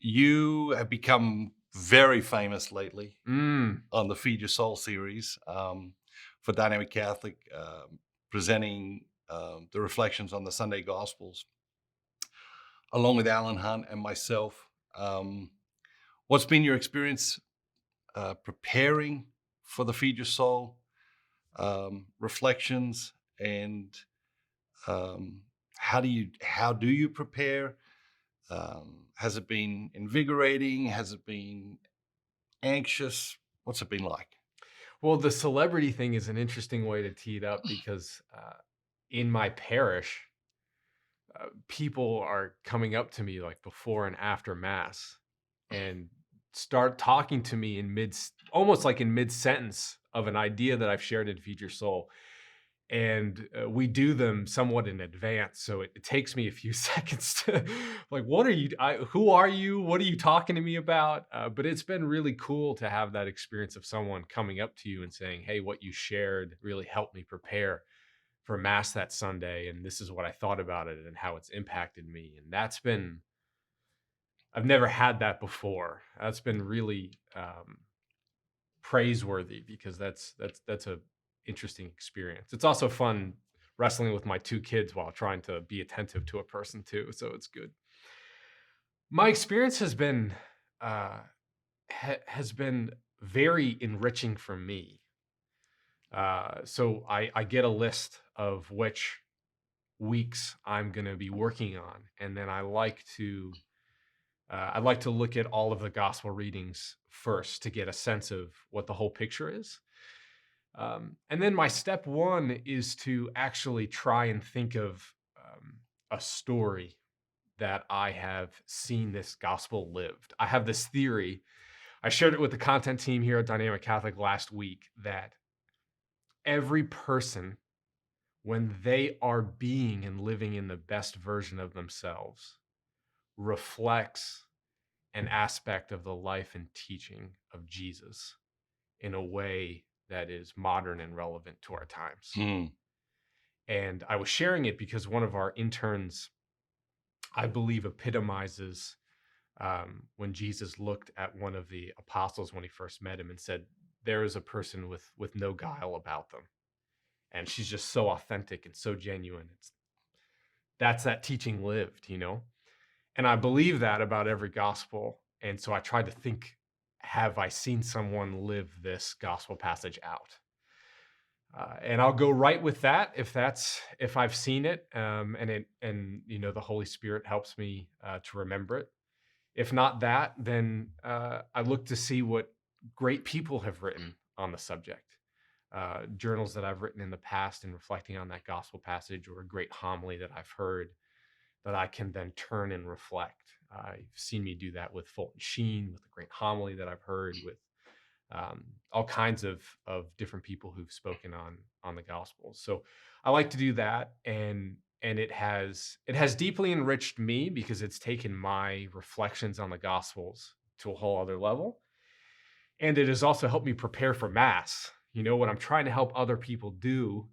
You have become very famous lately Mm. on the Feed Your Soul series for Dynamic Catholic, presenting the reflections on the Sunday Gospels, along with Alan Hunt and myself. Um, what's been your experience preparing for the Feed Your Soul reflections, and um, how do you prepare? Has it been invigorating? Has it been anxious? What's it been like? Well, the celebrity thing is an interesting way to tee it up because in my parish, people are coming up to me like before and after mass and start talking to me in almost like in mid sentence of an idea that I've shared in Feed Your Soul. And we do them somewhat in advance, so it takes me a few seconds to like, what are you? Who are you? What are you talking to me about? But it's been really cool to have that experience of someone coming up to you and saying, "Hey, what you shared really helped me prepare for mass that Sunday, and this is what I thought about it and how it's impacted me." And that's been I've never had that before. That's been really praiseworthy because that's a interesting experience. It's also fun wrestling with my 2 kids while trying to be attentive to a person too, so it's good. My experience uh, has been very enriching for me. So I get a list of which weeks I'm gonna be working on, and then I like to look at all of the gospel readings first to get a sense of what the whole picture is. And then my step one is to actually try and think of a story that I have seen this gospel lived. I have this theory. I shared it with the content team here at Dynamic Catholic last week that every person, when they are being and living in the best version of themselves, reflects an aspect of the life and teaching of Jesus in a way that is modern and relevant to our times. Hmm. And I was sharing it because one of our interns, I believe, epitomizes when Jesus looked at one of the apostles when he first met him and said, "There is a person with no guile about them," and she's just so authentic and so genuine. That's that teaching lived, you know. And I believe that about every gospel. And so I tried to think, have I seen someone live this gospel passage out? And I'll go right with that if I've seen it, and the Holy Spirit helps me to remember it. If not that, then I look to see what great people have written on the subject. Journals that I've written in the past and reflecting on that gospel passage, or a great homily that I've heard that I can then turn and reflect. You've seen me do that with Fulton Sheen, with a great homily that I've heard, with all kinds of different people who've spoken on the Gospels. So I like to do that, and it has deeply enriched me because it's taken my reflections on the Gospels to a whole other level, and it has also helped me prepare for Mass. You know, what I'm trying to help other people do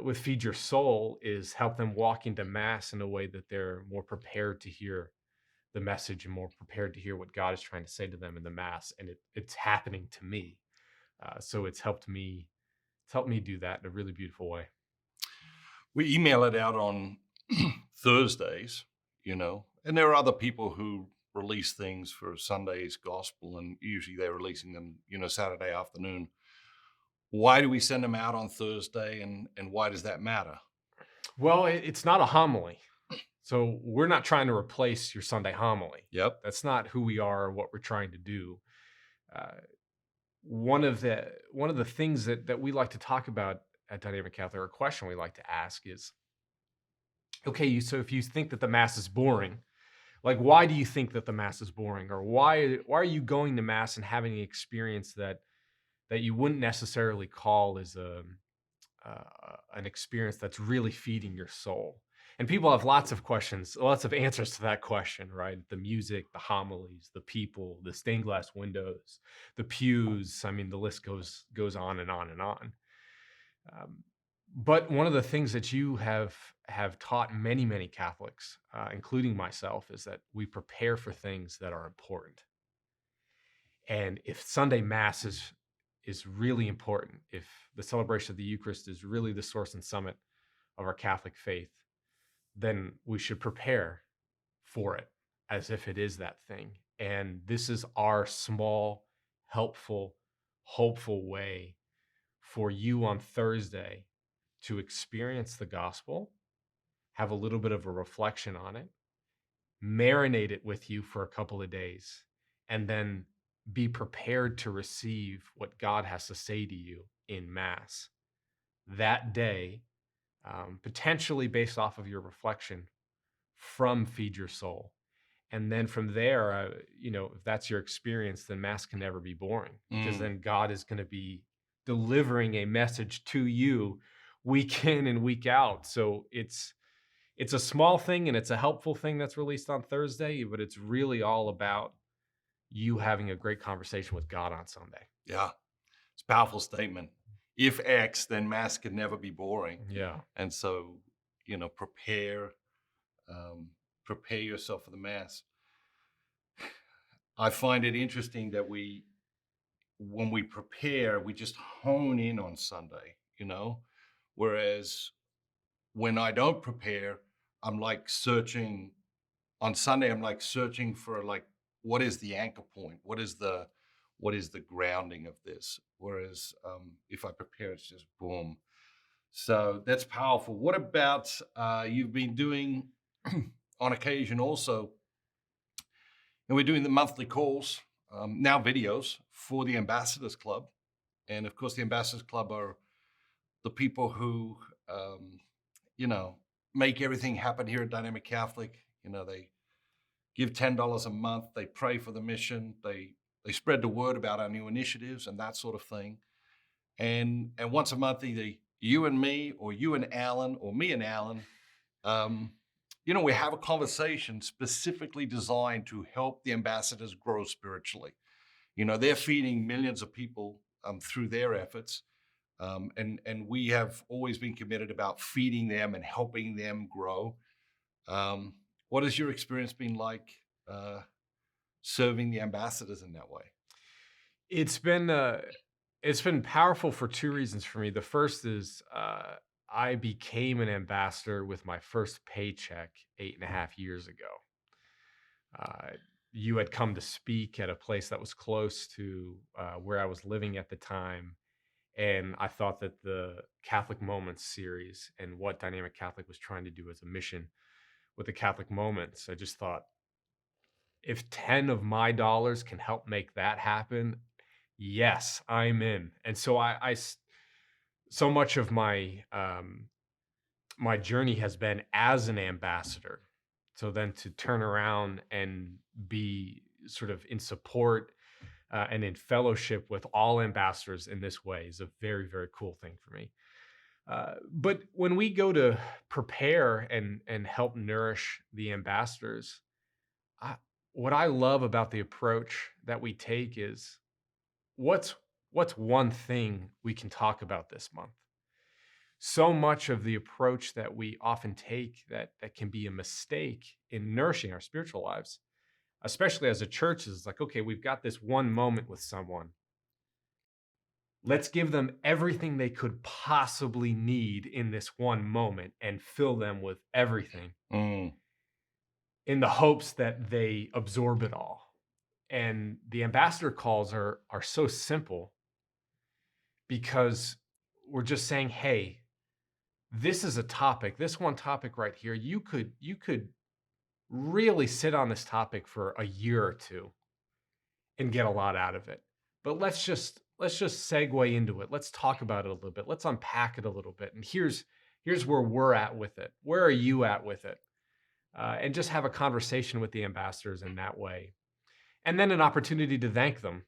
with Feed Your Soul is help them walk into Mass in a way that they're more prepared to hear the message and more prepared to hear what God is trying to say to them in the Mass. And it's happening to me. So it's helped me do that in a really beautiful way. We email it out on Thursdays, and there are other people who release things for Sunday's gospel, and usually they're releasing them, Saturday afternoon. Why do we send them out on Thursday, and why does that matter? Well, it's not a homily. So we're not trying to replace your Sunday homily. Yep. That's not who we are or what we're trying to do. Uh, one of the things that we like to talk about at Dynamic Catholic, or a question we like to ask is, okay, so if you think that the mass is boring, like, why do you think that the mass is boring, or why are you going to mass and having an experience that you wouldn't necessarily call as an experience that's really feeding your soul? And people have lots of questions, lots of answers to that question, right? The music, the homilies, the people, the stained glass windows, the pews. I mean, the list goes on and on and on. Um, But one of the things that you have taught many, many Catholics, including myself, is that we prepare for things that are important. And if Sunday Mass is really important, if the celebration of the Eucharist is really the source and summit of our Catholic faith, then we should prepare for it as if it is that thing. And this is our small, helpful, hopeful way for you on Thursday to experience the gospel, have a little bit of a reflection on it, marinate it with you for a couple of days, and then be prepared to receive what God has to say to you in Mass that day, potentially based off of your reflection from Feed Your Soul. And then from there, if that's your experience, then Mass can never be boring, because Mm, then God is going to be delivering a message to you week in and week out. So it's a small thing and it's a helpful thing that's released on Thursday, but it's really all about you having a great conversation with God on Sunday. yeah, it's a powerful statement. If X, then Mass can never be boring. Yeah. And so, prepare, um, prepare yourself for the Mass. I find it interesting that when we prepare, we just hone in on Sunday. Whereas when I don't prepare, I'm like searching on Sunday, I'm like searching for like, what is the anchor point? What is the grounding of this? Whereas if I prepare, it's just boom. So that's powerful. What about you've been doing on occasion also, and we're doing the monthly calls, now videos for the Ambassadors Club. And of course, the Ambassadors Club are the people who, um, you know, make everything happen here at Dynamic Catholic. They give $10 a month. They pray for the mission. They spread the word about our new initiatives and that sort of thing. And once a month, either you and me, or you and Alan, or me and Alan, um, we have a conversation specifically designed to help the ambassadors grow spiritually. They're feeding millions of people through their efforts. And we have always been committed about feeding them and helping them grow. Um, what has your experience been like uh, serving the ambassadors in that way? It's been uh it's been powerful for two reasons for me. The first is I became an ambassador with my first paycheck 8.5 years ago. Uh, you had come to speak at a place that was close to where I was living at the time. And I thought that the Catholic Moments series and what Dynamic Catholic was trying to do as a mission with the Catholic Moments, I just thought, if 10 of my dollars can help make that happen, yes, I'm in. And so so much of my journey has been as an ambassador. So then to turn around and be sort of in support and in fellowship with all ambassadors in this way is a very, very cool thing for me. But when we go to prepare and help nourish the ambassadors, I, what I love about the approach that we take is what's what's one thing we can talk about this month. So much of the approach that we often take that can be a mistake in nourishing our spiritual lives, especially as a church, is like, okay, we've got this one moment with someone. Let's give them everything they could possibly need in this one moment and fill them with everything Mm, in the hopes that they absorb it all. And the ambassador calls are so simple because we're just saying, hey, this is a topic, this one topic right here, you could really sit on this topic for a year or two and get a lot out of it. But let's just segue into it. Let's talk about it a little bit. Let's unpack it a little bit. And here's where we're at with it. Where are you at with it? And just have a conversation with the ambassadors in that way, and then an opportunity to thank them.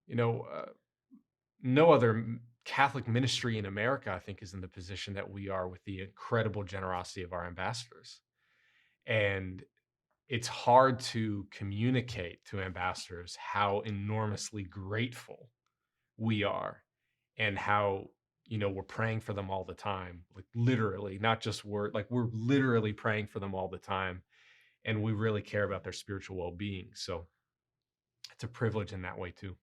You know, no other Catholic ministry in America, I think, is in the position that we are with the incredible generosity of our ambassadors. And it's hard to communicate to ambassadors how enormously grateful we are and how we're praying for them all the time, like literally, not just word, like we're literally praying for them all the time, and we really care about their spiritual well-being. So it's a privilege in that way too.